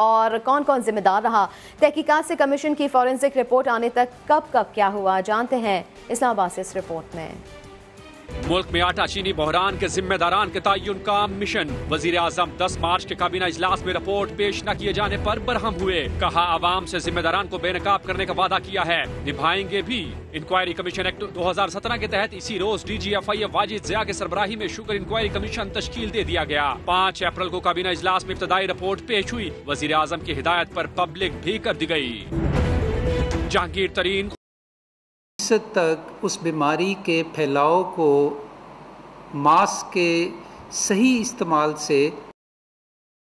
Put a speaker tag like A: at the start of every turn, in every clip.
A: اور کون کون ذمہ دار رہا؟ تحقیقات سے کمیشن کی فورینسک رپورٹ آنے تک کب کیا ہوا، جانتے ہیں اسلام آباد سے اس رپورٹ میں۔
B: ملک میں آٹا چینی بحران کے ذمہ داران کے تعین کا مشن، وزیر اعظم 10 مارچ کے کابینہ اجلاس میں رپورٹ پیش نہ کیے جانے پر برہم ہوئے، کہا عوام سے ذمہ داران کو بے نقاب کرنے کا وعدہ کیا ہے، نبھائیں گے بھی۔ انکوائری کمیشن ایکٹ 2017 کے تحت اسی روز DGFI واجد ضیاء کی سربراہی میں شوگر انکوائری کمیشن تشکیل دے دیا گیا۔ 5 اپریل کو کابینہ اجلاس میں ابتدائی رپورٹ پیش ہوئی، وزیر اعظم کی ہدایت پر پبلک بھی کر دی گئی۔ جہانگیر ترین
C: تک اس بیماری کے پھیلاؤ کو ماسک کے صحیح استعمال سے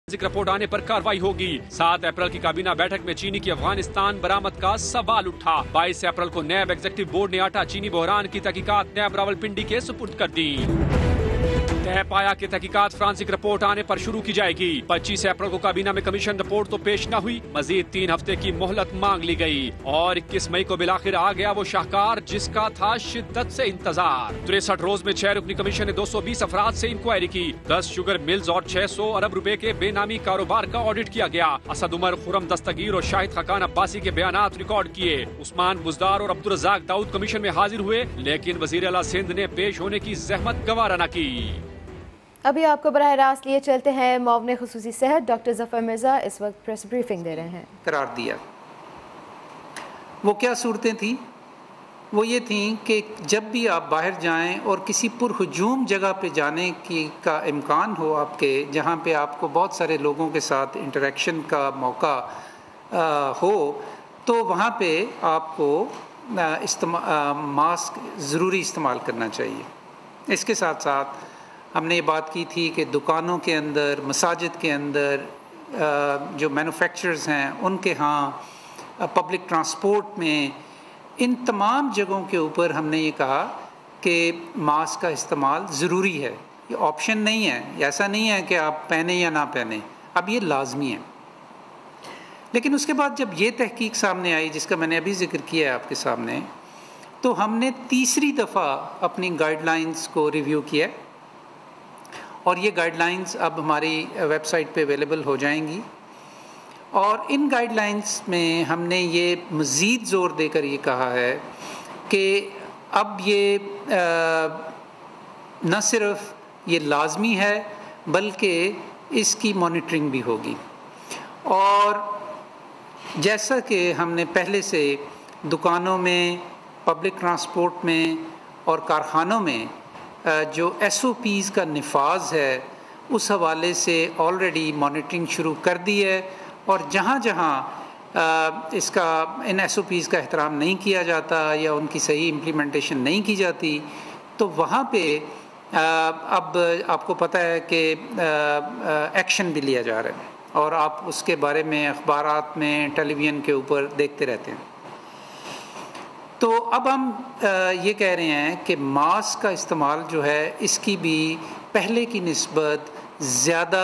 B: رپورٹ آنے پر کارروائی ہوگی۔ 7 اپریل کی کابینہ بیٹھک میں چینی کی افغانستان برآمد کا سوال اٹھا۔ 22 اپریل کو نیب ایگزیکٹو بورڈ نے آٹا چینی بحران کی تحقیقات نیب راولپنڈی کے سپرد کر دی۔ طے پایا کہ تحقیقات فرانسک رپورٹ آنے پر شروع کی جائے گی۔ 25 اپریل کو کابینہ میں کمیشن رپورٹ تو پیش نہ ہوئی، مزید 3 ہفتے کی مہلت مانگ لی گئی، اور 21 مئی کو بالآخر آ گیا وہ شاہکار جس کا تھا شدت سے انتظار۔ 63 روز میں 6 رکنی کمیشن نے 220 افراد سے انکوائری کی، 10 شوگر ملز اور 600 ارب روپے کے بے نامی کاروبار کا آڈٹ کیا گیا۔ اسد عمر، خرم دستگیر اور شاہد خاقان عباسی کے بیانات ریکارڈ کیے۔ عثمان بزدار اور عبدالرزاق داؤد کمیشن میں حاضر ہوئے، لیکن وزیر اعلیٰ سندھ نے پیش ہونے کی زحمت گوارا نہ کی۔
A: ابھی آپ کو براہ راست لیے چلتے ہیں، معاون خصوصی صحت ڈاکٹر ظفر مرزا اس وقت پریس بریفنگ دے رہے ہیں۔
C: قرار دیا وہ کیا صورتیں تھیں؟ وہ یہ تھیں کہ جب بھی آپ باہر جائیں اور کسی پرہجوم جگہ پہ جانے کا امکان ہو آپ کے، جہاں پہ آپ کو بہت سارے لوگوں کے ساتھ انٹریکشن کا موقع ہو، تو وہاں پہ آپ کو ماسک ضروری استعمال کرنا چاہیے۔ اس کے ساتھ ساتھ ہم نے یہ بات کی تھی کہ دکانوں کے اندر، مساجد کے اندر، جو مینوفیکچررز ہیں ان کے ہاں، پبلک ٹرانسپورٹ میں، ان تمام جگہوں کے اوپر ہم نے یہ کہا کہ ماسک کا استعمال ضروری ہے، یہ آپشن نہیں ہے، ایسا نہیں ہے کہ آپ پہنیں یا نہ پہنیں، اب یہ لازمی ہے۔ لیکن اس کے بعد جب یہ تحقیق سامنے آئی جس کا میں نے ابھی ذکر کیا ہے آپ کے سامنے، تو ہم نے تیسری دفعہ اپنی گائیڈ لائنز کو ریویو کیا، اور یہ گائیڈ لائنز اب ہماری ویب سائٹ پہ اویلیبل ہو جائیں گی۔ اور ان گائیڈ لائنز میں ہم نے یہ مزید زور دے کر یہ کہا ہے کہ اب یہ نہ صرف یہ لازمی ہے بلکہ اس کی مانیٹرنگ بھی ہوگی۔ اور جیسا کہ ہم نے پہلے سے دکانوں میں، پبلک ٹرانسپورٹ میں اور کارخانوں میں جو SOPs کا نفاذ ہے اس حوالے سے آلریڈی مانیٹرنگ شروع کر دی ہے، اور جہاں جہاں اس کا ان SOPs کا احترام نہیں کیا جاتا یا ان کی صحیح امپلیمنٹیشن نہیں کی جاتی، تو وہاں پہ اب آپ کو پتہ ہے کہ ایکشن بھی لیا جا رہا ہے، اور آپ اس کے بارے میں اخبارات میں، ٹیلی ویژن کے اوپر دیکھتے رہتے ہیں۔ تو اب ہم یہ کہہ رہے ہیں کہ ماسک کا استعمال جو ہے اس کی بھی پہلے کی نسبت زیادہ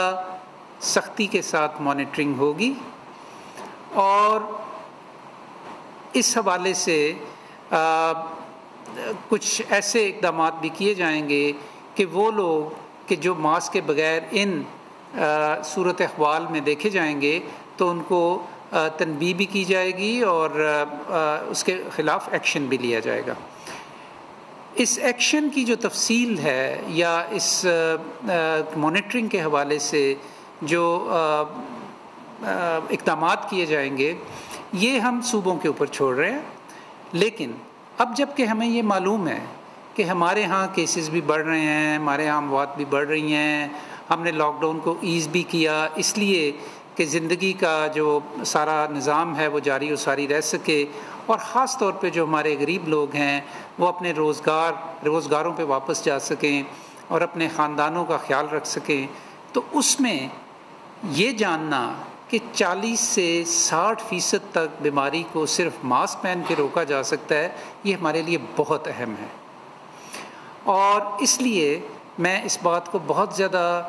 C: سختی کے ساتھ مانیٹرنگ ہوگی، اور اس حوالے سے کچھ ایسے اقدامات بھی کیے جائیں گے کہ وہ لوگ کہ جو ماسک کے بغیر ان صورت احوال میں دیکھے جائیں گے تو ان کو تنبیہ بھی کی جائے گی اور اس کے خلاف ایکشن بھی لیا جائے گا۔ اس ایکشن کی جو تفصیل ہے یا اس مانیٹرنگ کے حوالے سے جو اقدامات کیے جائیں گے یہ ہم صوبوں کے اوپر چھوڑ رہے ہیں، لیکن اب جب کہ ہمیں یہ معلوم ہے کہ ہمارے ہاں کیسز بھی بڑھ رہے ہیں، ہمارے ہاں اموات بھی بڑھ رہی ہیں، ہم نے لاک ڈاؤن کو ایز بھی کیا اس لیے کہ زندگی کا جو سارا نظام ہے وہ جاری و ساری رہ سکے، اور خاص طور پہ جو ہمارے غریب لوگ ہیں وہ اپنے روزگاروں پہ واپس جا سکیں اور اپنے خاندانوں کا خیال رکھ سکیں۔ تو اس میں یہ جاننا کہ 40 سے 60% تک بیماری کو صرف ماسک پہن کے روکا جا سکتا ہے، یہ ہمارے لیے بہت اہم ہے، اور اس لیے میں اس بات کو بہت زیادہ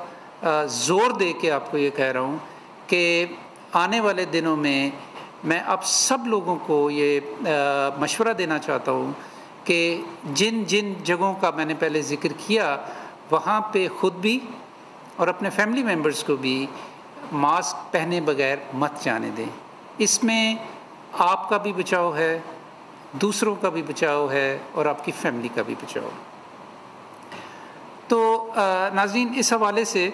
C: زور دے کے آپ کو یہ کہہ رہا ہوں کہ آنے والے دنوں میں میں اب سب لوگوں کو یہ مشورہ دینا چاہتا ہوں کہ جن جن جگہوں کا میں نے پہلے ذکر کیا وہاں پہ خود بھی اور اپنے فیملی ممبرز کو بھی ماسک پہنے بغیر مت جانے دیں. اس میں آپ کا بھی بچاؤ ہے, دوسروں کا بھی بچاؤ ہے, اور آپ کی فیملی کا بھی بچاؤ. تو ناظرین, اس حوالے سے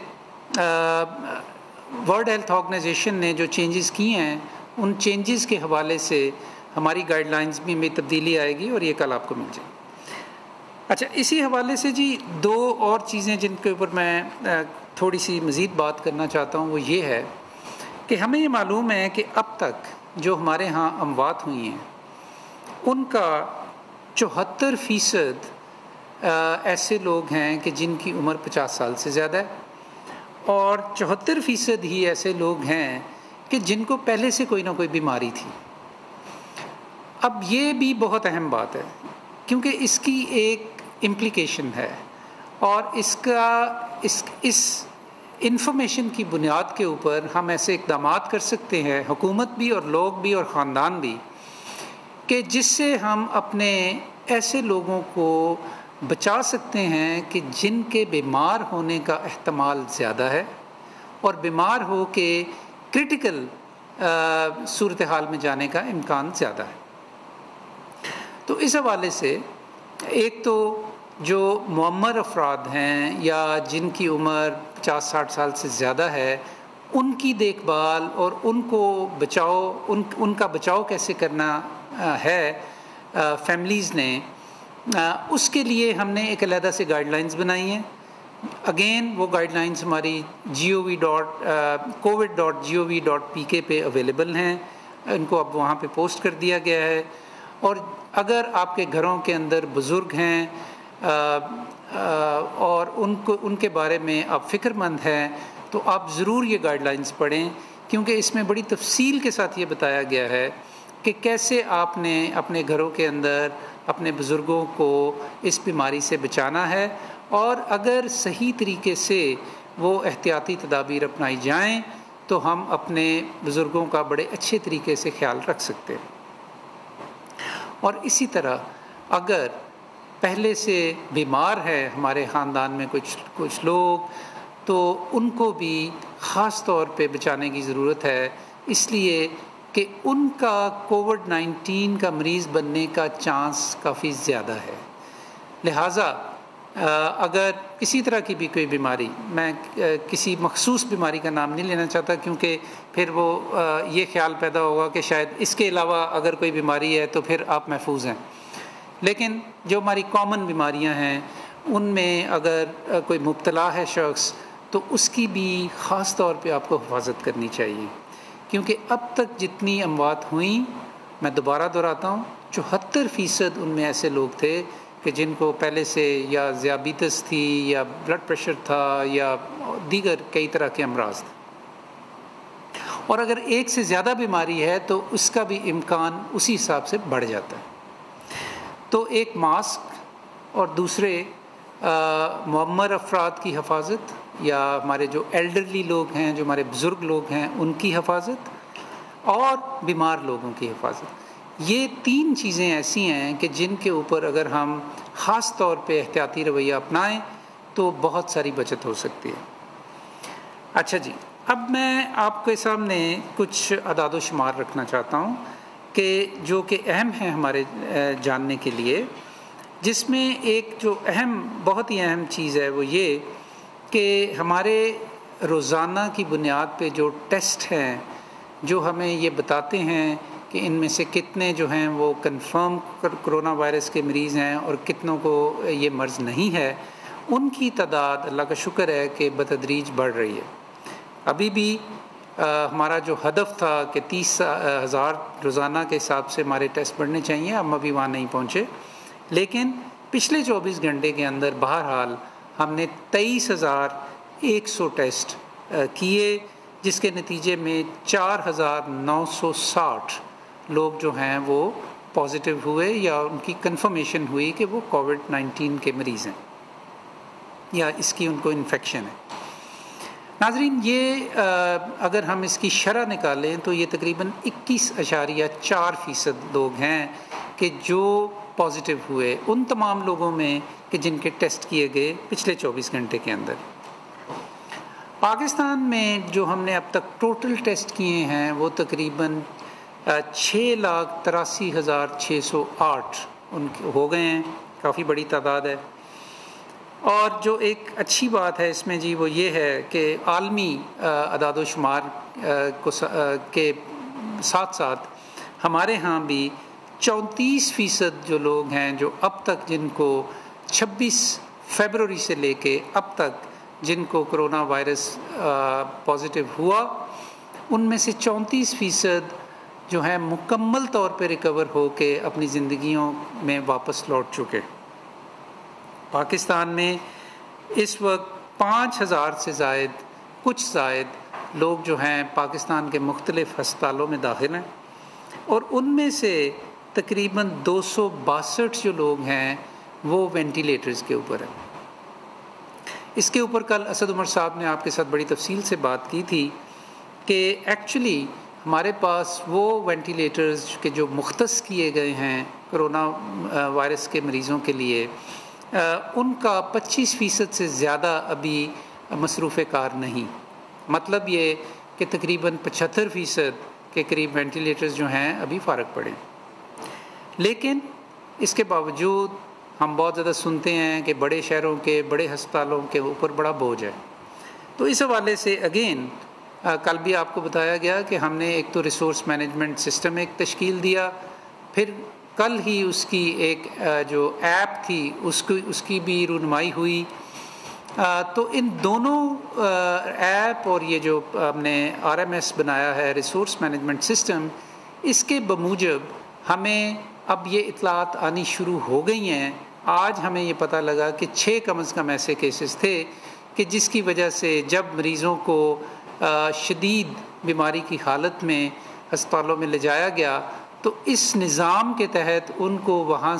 C: ورلڈ ہیلتھ آرگنائزیشن نے جو چینجز کیے ہیں, ان چینجز کے حوالے سے ہماری گائیڈ لائنز میں تبدیلی آئے گی, اور یہ کل آپ کو مل جائے. اچھا, اسی حوالے سے جی 2 اور چیزیں جن کے اوپر میں تھوڑی سی مزید بات کرنا چاہتا ہوں, وہ یہ ہے کہ ہمیں یہ معلوم ہے کہ اب تک جو ہمارے ہاں اموات ہوئی ہیں ان کا 74% ایسے لوگ ہیں کہ جن کی عمر 50 سال سے زیادہ ہے, اور 74% ہی ایسے لوگ ہیں کہ جن کو پہلے سے کوئی نہ کوئی بیماری تھی. اب یہ بھی بہت اہم بات ہے, کیونکہ اس کی ایک امپلیکیشن ہے, اور اس انفارمیشن کی بنیاد کے اوپر ہم ایسے اقدامات کر سکتے ہیں, حکومت بھی اور لوگ بھی اور خاندان بھی, کہ جس سے ہم اپنے ایسے لوگوں کو بچا سکتے ہیں کہ جن کے بیمار ہونے کا احتمال زیادہ ہے, اور بیمار ہو کے کرٹیکل صورتحال میں جانے کا امکان زیادہ ہے. تو اس حوالے سے ایک تو جو معمر افراد ہیں یا جن کی عمر 50-60 سال سے زیادہ ہے, ان کی دیکھ بھال اور ان کو بچاؤ, ان کا بچاؤ کیسے کرنا ہے فیملیز نے, اس کے لیے ہم نے ایک علیحدہ سے گائیڈ لائنز بنائی ہیں. اگین وہ گائیڈ لائنز ہماری covid.gov.pk پہ اویلیبل ہیں, ان کو اب وہاں پہ پوسٹ کر دیا گیا ہے. اور اگر آپ کے گھروں کے اندر بزرگ ہیں اور ان کے بارے میں آپ فکر مند ہیں, تو آپ ضرور یہ گائیڈ لائنز پڑھیں, کیونکہ اس میں بڑی تفصیل کے ساتھ یہ بتایا گیا ہے کہ کیسے آپ نے اپنے گھروں کے اندر اپنے بزرگوں کو اس بیماری سے بچانا ہے, اور اگر صحیح طریقے سے وہ احتیاطی تدابیر اپنائی جائیں تو ہم اپنے بزرگوں کا بڑے اچھے طریقے سے خیال رکھ سکتے ہیں. اور اسی طرح اگر پہلے سے بیمار ہے ہمارے خاندان میں کچھ لوگ, تو ان کو بھی خاص طور پہ بچانے کی ضرورت ہے, اس لیے کہ ان کا کووڈ-19 کا مریض بننے کا چانس کافی زیادہ ہے. لہٰذا اگر کسی طرح کی بھی کوئی بیماری, میں کسی مخصوص بیماری کا نام نہیں لینا چاہتا کیونکہ پھر وہ یہ خیال پیدا ہوگا کہ شاید اس کے علاوہ اگر کوئی بیماری ہے تو پھر آپ محفوظ ہیں, لیکن جو ہماری کامن بیماریاں ہیں ان میں اگر کوئی مبتلا ہے شخص, تو اس کی بھی خاص طور پہ آپ کو حفاظت کرنی چاہیے, کیونکہ اب تک جتنی اموات ہوئیں, میں دوبارہ دہراتا ہوں, 74% ان میں ایسے لوگ تھے کہ جن کو پہلے سے یا ذیابیطس تھی یا بلڈ پریشر تھا یا دیگر کئی طرح کے امراض تھے. اور اگر ایک سے زیادہ بیماری ہے تو اس کا بھی امکان اسی حساب سے بڑھ جاتا ہے. تو ایک ماسک اور دوسرے معمر افراد کی حفاظت, یا ہمارے جو ایلڈرلی لوگ ہیں, جو ہمارے بزرگ لوگ ہیں, ان کی حفاظت, اور بیمار لوگوں کی حفاظت, یہ 3 چیزیں ایسی ہیں کہ جن کے اوپر اگر ہم خاص طور پہ احتیاطی رویہ اپنائیں تو بہت ساری بچت ہو سکتی ہے. اچھا جی, اب میں آپ کے سامنے کچھ اعداد و شمار رکھنا چاہتا ہوں کہ جو کہ اہم ہیں ہمارے جاننے کے لیے, جس میں ایک جو بہت ہی اہم چیز ہے وہ یہ کہ ہمارے روزانہ کی بنیاد پہ جو ٹیسٹ ہیں جو ہمیں یہ بتاتے ہیں کہ ان میں سے کتنے جو ہیں وہ کنفرم کرونا وائرس کے مریض ہیں اور کتنوں کو یہ مرض نہیں ہے, ان کی تعداد اللہ کا شکر ہے کہ بتدریج بڑھ رہی ہے. ابھی بھی ہمارا جو ہدف تھا کہ 30,000 روزانہ کے حساب سے ہمارے ٹیسٹ بڑھنے چاہیے, ہم ابھی وہاں نہیں پہنچے, لیکن پچھلے 24 گھنٹے کے اندر بہرحال ہم نے 23,100 ٹیسٹ کیے, جس کے نتیجے میں 4,960 لوگ جو ہیں وہ پازیٹیو ہوئے یا ان کی کنفرمیشن ہوئی کہ وہ کووڈ-19 کے مریض ہیں یا اس کی ان کو انفیکشن ہے. ناظرین, یہ اگر ہم اس کی شرح نکالیں تو یہ تقریباً 21.4% لوگ ہیں کہ جو پازیٹیو ہوئے ان تمام لوگوں میں کہ جن کے ٹیسٹ کیے گئے پچھلے 24 گھنٹے کے اندر. پاکستان میں جو ہم نے اب تک ٹوٹل ٹیسٹ کیے ہیں وہ تقریباً 6,83,608 ان کے ہو گئے ہیں، کافی بڑی تعداد ہے۔ اور جو ایک اچھی بات ہے اس میں جی وہ یہ ہے کہ عالمی اعداد و شمار کے ساتھ ساتھ ہمارے ہاں بھی 34% جو لوگ ہیں جو اب تک جن کو 26 فیبروری سے لے کے اب تک جن کو کرونا وائرس پازیٹیو ہوا، ان میں سے 34% جو ہیں مکمل طور پہ ریکور ہو کے اپنی زندگیوں میں واپس لوٹ چکے۔ پاکستان میں اس وقت 5,000 سے کچھ زائد لوگ جو ہیں پاکستان کے مختلف ہسپتالوں میں داخل ہیں، اور ان میں سے تقریباً 262 جو لوگ ہیں وہ وینٹیلیٹرز کے اوپر ہیں۔ اس کے اوپر کل اسد عمر صاحب نے آپ کے ساتھ بڑی تفصیل سے بات کی تھی کہ ایکچولی ہمارے پاس وہ وینٹیلیٹرز کے جو مختص کیے گئے ہیں کرونا وائرس کے مریضوں کے لیے، ان کا 25% سے زیادہ ابھی مصروف کار نہیں۔ مطلب یہ کہ تقریباً 75% کے قریب وینٹیلیٹرز جو ہیں ابھی فارغ پڑے۔ لیکن اس کے باوجود ہم بہت زیادہ سنتے ہیں کہ بڑے شہروں کے بڑے ہسپتالوں کے اوپر بڑا بوجھ ہے۔ تو اس حوالے سے اگین کل بھی آپ کو بتایا گیا کہ ہم نے ایک تو ریسورس مینجمنٹ سسٹم ایک تشکیل دیا، پھر کل ہی اس کی ایک جو ایپ تھی اس کی بھی رونمائی ہوئی۔ تو ان دونوں ایپ اور یہ جو ہم نے RMS بنایا ہے ریسورس مینجمنٹ سسٹم، اس کے بموجب ہمیں اب یہ اطلاعات آنی شروع ہو گئی ہیں۔ آج ہمیں یہ پتہ لگا کہ 6 کم از کم ایسے کیسز تھے کہ جس کی وجہ سے جب مریضوں کو شدید بیماری کی حالت میں ہسپتالوں میں لے جایا گیا تو اس نظام کے تحت ان کو وہاں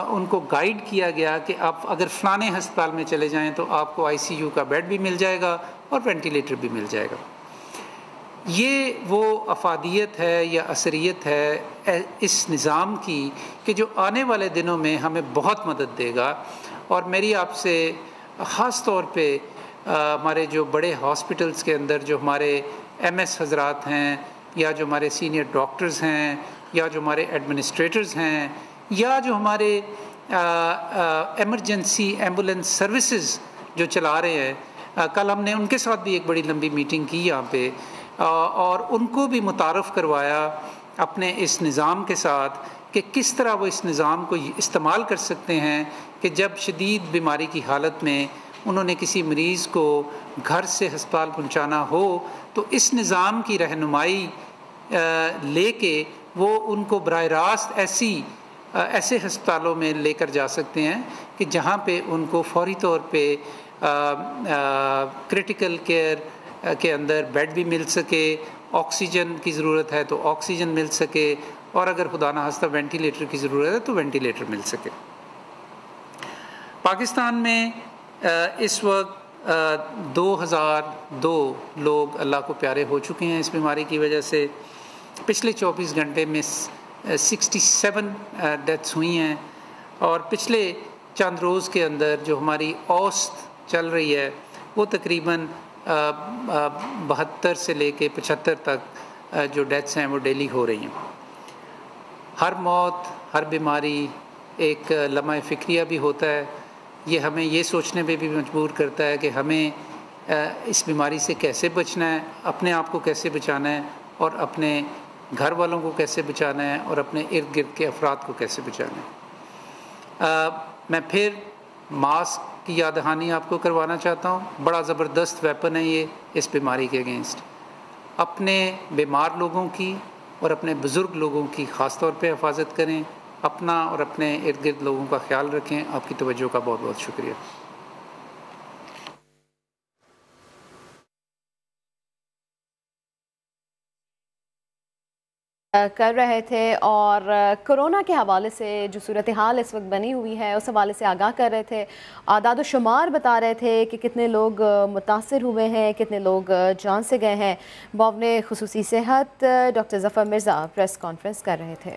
C: ان کو گائیڈ کیا گیا کہ آپ اگر فلانے ہسپتال میں چلے جائیں تو آپ کو ICU کا بیڈ بھی مل جائے گا اور وینٹیلیٹر بھی مل جائے گا۔ یہ وہ افادیت ہے یا اثریت ہے اس نظام کی کہ جو آنے والے دنوں میں ہمیں بہت مدد دے گا۔ اور میری آپ سے خاص طور پہ ہمارے جو بڑے ہاسپٹلز کے اندر جو ہمارے MS حضرات ہیں یا جو ہمارے سینئر ڈاکٹرز ہیں یا جو ہمارے ایڈمنسٹریٹرز ہیں یا جو ہمارے ایمرجنسی ایمبولینس سروسز جو چلا رہے ہیں، کل ہم نے ان کے ساتھ بھی ایک بڑی لمبی میٹنگ کی یہاں پہ، اور ان کو بھی متعارف کروایا اپنے اس نظام کے ساتھ کہ کس طرح وہ اس نظام کو استعمال کر سکتے ہیں کہ جب شدید بیماری کی حالت میں انہوں نے کسی مریض کو گھر سے ہسپتال پہنچانا ہو تو اس نظام کی رہنمائی لے کے وہ ان کو براہ راست ایسے ہسپتالوں میں لے کر جا سکتے ہیں کہ جہاں پہ ان کو فوری طور پہ کرٹیکل کیئر کے اندر بیڈ بھی مل سکے، آکسیجن کی ضرورت ہے تو آکسیجن مل سکے، اور اگر خدا نخواستہ وینٹیلیٹر کی ضرورت ہے تو وینٹیلیٹر مل سکے۔ پاکستان میں اس وقت 2002 لوگ اللہ کو پیارے ہو چکے ہیں اس بیماری کی وجہ سے۔ پچھلے 24 گھنٹے میں 67 ڈیتھس ہوئی ہیں، اور پچھلے چند روز کے اندر جو ہماری اوسط چل رہی ہے وہ تقریباً 72 سے لے کے 75 تک جو ڈیتھس ہیں وہ ڈیلی ہو رہی ہیں۔ ہر موت، ہر بیماری ایک لمحہ فکریہ بھی ہوتا ہے۔ یہ ہمیں یہ سوچنے پہ بھی مجبور کرتا ہے کہ ہمیں اس بیماری سے کیسے بچنا ہے، اپنے آپ کو کیسے بچانا ہے، اور اپنے گھر والوں کو کیسے بچانا ہے، اور اپنے ارد گرد کے افراد کو کیسے بچانا ہے۔ میں پھر ماسک کی یاد دہانی آپ کو کروانا چاہتا ہوں۔ بڑا زبردست ویپن ہے یہ اس بیماری کے اگینسٹ۔ اپنے بیمار لوگوں کی اور اپنے بزرگ لوگوں کی خاص طور پہ حفاظت کریں، اپنا اور اپنے ارد گرد لوگوں کا خیال رکھیں۔ آپ کی توجہ کا بہت بہت شکریہ۔
A: کر رہے تھے، اور کرونا کے حوالے سے جو صورتحال اس وقت بنی ہوئی ہے اس حوالے سے آگاہ کر رہے تھے، اعداد و شمار بتا رہے تھے کہ کتنے لوگ متاثر ہوئے ہیں، کتنے لوگ جان سے گئے ہیں۔ معاون خصوصی صحت ڈاکٹر ظفر مرزا پریس کانفرنس کر رہے تھے۔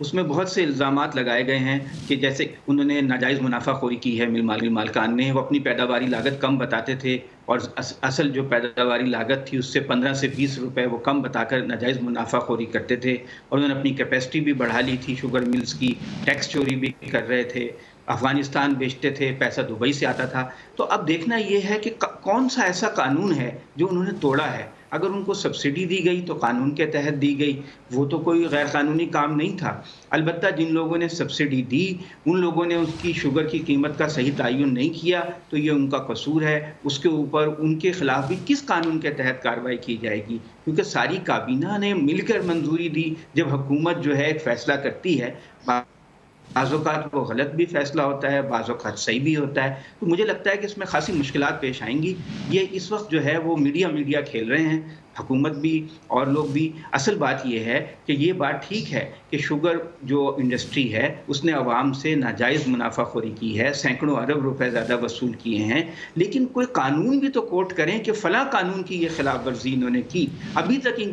D: اس میں بہت سے الزامات لگائے گئے ہیں کہ جیسے انہوں نے ناجائز منافع خوری کی ہے مالکان نے، وہ اپنی پیداواری لاگت کم بتاتے تھے اور اصل جو پیداواری لاگت تھی اس سے 15 سے 20 روپے وہ کم بتا کر ناجائز منافع خوری کرتے تھے، اور انہوں نے اپنی کیپیسٹی بھی بڑھا لی تھی شوگر ملز کی، ٹیکس چوری بھی کر رہے تھے، افغانستان بیچتے تھے، پیسہ دبئی سے آتا تھا۔ تو اب دیکھنا یہ ہے کہ کون سا ایسا قانون ہے جو انہوں نے توڑا ہے۔ اگر ان کو سبسڈی دی گئی تو قانون کے تحت دی گئی، وہ تو کوئی غیر قانونی کام نہیں تھا۔ البتہ جن لوگوں نے سبسڈی دی ان لوگوں نے اس کی شوگر کی قیمت کا صحیح تعین نہیں کیا، تو یہ ان کا قصور ہے۔ اس کے اوپر ان کے خلاف بھی کس قانون کے تحت کارروائی کی جائے گی؟ کیونکہ ساری کابینہ نے مل کر منظوری دی۔ جب حکومت جو ہے ایک فیصلہ کرتی ہے، بعض اوقات وہ غلط بھی فیصلہ ہوتا ہے، بعض اوقات صحیح بھی ہوتا ہے، تو مجھے لگتا ہے کہ اس میں خاصی مشکلات پیش آئیں گی۔ یہ اس وقت جو ہے وہ میڈیا کھیل رہے ہیں، حکومت بھی اور لوگ بھی۔ اصل بات یہ ہے کہ یہ بات ٹھیک ہے کہ شوگر جو انڈسٹری ہے اس نے عوام سے ناجائز منافع خوری کی ہے، سینکڑوں ارب روپے زیادہ وصول کیے ہیں، لیکن کوئی قانون بھی تو کوٹ کریں کہ فلاں قانون کی یہ خلاف ورزی انہوں نے کی۔ ابھی تک ان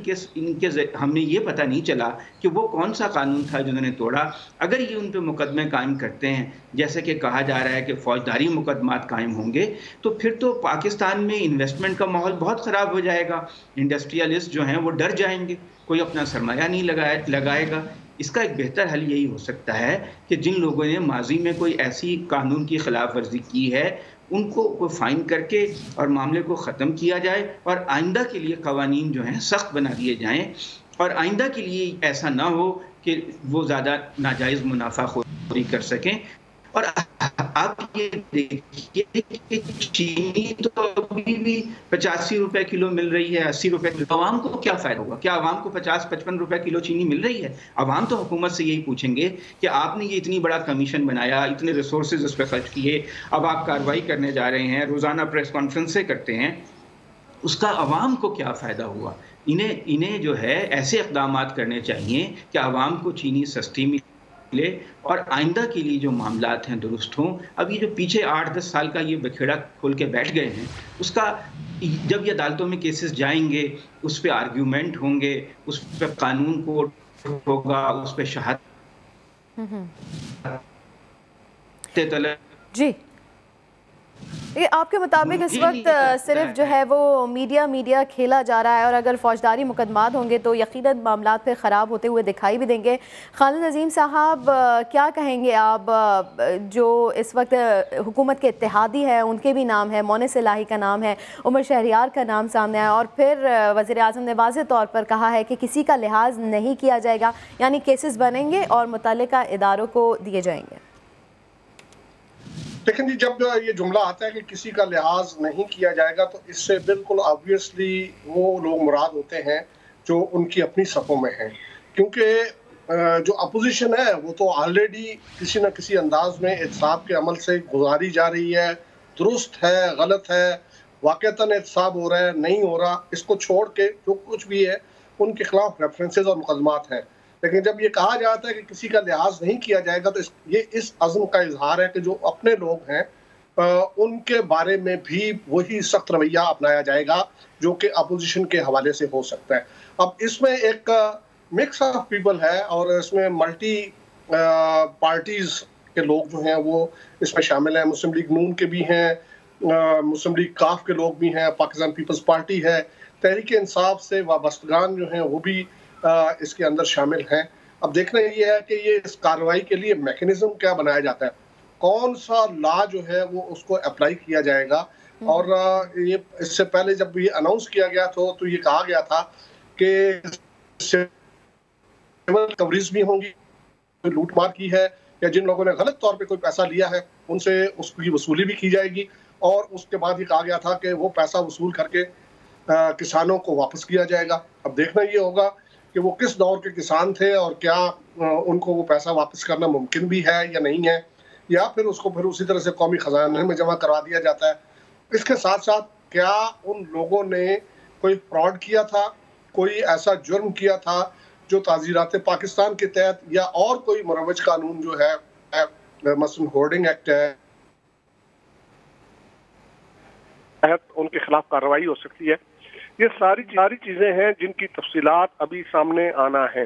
D: کے ہم نے یہ پتہ نہیں چلا کہ وہ کون سا قانون تھا جنہوں نے توڑا۔ اگر یہ ان پہ مقدمے قائم کرتے ہیں، جیسے کہ کہا جا رہا ہے کہ فوجداری مقدمات قائم ہوں گے، تو پھر تو پاکستان میں انویسٹمنٹ کا ماحول بہت خراب ہو جائے گا۔ انڈسٹریلسٹ جو ہیں وہ ڈر جائیں گے، کوئی اپنا سرمایہ نہیں لگائے گا۔ اس کا ایک بہتر حل یہی ہو سکتا ہے کہ جن لوگوں نے ماضی میں کوئی ایسی قانون کی خلاف ورزی کی ہے ان کو کوئی فائن کر کے اور معاملے کو ختم کیا جائے، اور آئندہ کے لیے قوانین جو ہیں سخت بنا دیے جائیں، اور آئندہ کے لیے ایسا نہ ہو کہ وہ زیادہ ناجائز منافع خوری کر سکیں۔ اور آپ یہ دیکھیے کہ چینی تو ابھی بھی 85 روپے کلو مل رہی ہے، 80 روپے کلو۔ عوام کو کیا فائدہ ہوگا؟ کیا عوام کو 50-55 روپے کلو چینی مل رہی ہے؟ عوام تو حکومت سے یہی پوچھیں گے کہ آپ نے یہ اتنی بڑا کمیشن بنایا، اتنے ریسورسز اس پہ خرچ کیے، اب آپ کارروائی کرنے جا رہے ہیں، روزانہ پریس کانفرنسیں کرتے ہیں، اس کا عوام کو کیا فائدہ ہوا؟ انہیں جو ہے ایسے اقدامات کرنے چاہیے کہ عوام کو چینی سستی ملے اور آئندہ کے لیے جو معاملات ہیں درست ہوں۔ اب یہ جو پیچھے 8-10 سال کا یہ بکھیڑا کھول کے بیٹھ گئے ہیں، اس کا جب یہ عدالتوں میں کیسز جائیں گے، اس پہ آرگیومنٹ ہوں گے، اس پہ قانون کوڈ ہوگا، اس پہ شہادت طلب۔
A: جی آپ کے مطابق اس وقت صرف جو ہے وہ میڈیا کھیلا جا رہا ہے، اور اگر فوجداری مقدمات ہوں گے تو یقیناً معاملات پہ خراب ہوتے ہوئے دکھائی بھی دیں گے۔ خالد عظیم صاحب، کیا کہیں گے آپ؟ جو اس وقت حکومت کے اتحادی ہے ان کے بھی نام ہے، مونس الہی کا نام ہے، عمر شہریار کا نام سامنے آیا، اور پھر وزیر اعظم نے واضح طور پر کہا ہے کہ کسی کا لحاظ نہیں کیا جائے گا، یعنی کیسز بنیں گے اور متعلقہ اداروں کو دیے جائیں گے۔
E: لیکن جی جب یہ جملہ آتا ہے کہ کسی کا لحاظ نہیں کیا جائے گا، تو اس سے بالکل آبویسلی وہ لوگ مراد ہوتے ہیں جو ان کی اپنی صفوں میں ہیں، کیونکہ جو اپوزیشن ہے وہ تو آلریڈی کسی نہ کسی انداز میں احتساب کے عمل سے گزاری جا رہی ہے، درست ہے غلط ہے، واقعتاً احتساب ہو رہا ہے نہیں ہو رہا، اس کو چھوڑ کے جو کچھ بھی ہے ان کے خلاف ریفرنسز اور مقدمات ہیں۔ لیکن جب یہ کہا جاتا ہے کہ کسی کا لحاظ نہیں کیا جائے گا، تو یہ اس عزم کا اظہار ہے کہ جو اپنے لوگ ہیں ان کے بارے میں بھی وہی سخت رویہ اپنایا جائے گا جو کہ اپوزیشن کے حوالے سے ہو سکتا ہے۔ اب اس میں ایک مکس آف پیپل ہے، اور اس میں ملٹی پارٹیز کے لوگ جو ہیں وہ اس میں شامل ہیں۔ مسلم لیگ نون کے بھی ہیں، مسلم لیگ کاف کے لوگ بھی ہیں، پاکستان پیپلز پارٹی ہے، تحریک انصاف سے وابستگان جو ہیں وہ بھی اس کے اندر شامل ہیں۔ اب دیکھنا یہ ہے کہ یہ اس کارروائی کے لیے میکنزم کیا بنایا جاتا ہے، کون سا لا جو ہے وہ اس کو اپلائی کیا جائے گا۔ اور یہ اس سے پہلے جب یہ اناؤنس کیا گیا تو یہ کہا گیا تھا کہ کوریج بھی ہوں گی، لوٹ مار کی ہے یا جن لوگوں نے غلط طور پہ کوئی پیسہ لیا ہے ان سے اس کی وصولی بھی کی جائے گی، اور اس کے بعد یہ کہا گیا تھا کہ وہ پیسہ وصول کر کے کسانوں کو واپس کیا جائے گا۔ اب دیکھنا یہ ہوگا کہ وہ کس دور کے کسان تھے اور کیا ان کو وہ پیسہ واپس کرنا ممکن بھی ہے یا نہیں ہے، یا پھر اس کو پھر اسی طرح سے قومی خزانے میں جمع کروا دیا جاتا ہے۔ اس کے ساتھ ساتھ کیا ان لوگوں نے کوئی فراڈ کیا تھا، کوئی ایسا جرم کیا تھا جو تعزیرات پاکستان کے تحت یا اور کوئی مروج قانون جو ہے مثلا ہورڈنگ ایکٹ ہے
F: ان کے خلاف کارروائی ہو سکتی ہے۔ یہ ساری چیزیں ہیں جن کی تفصیلات ابھی سامنے آنا ہے،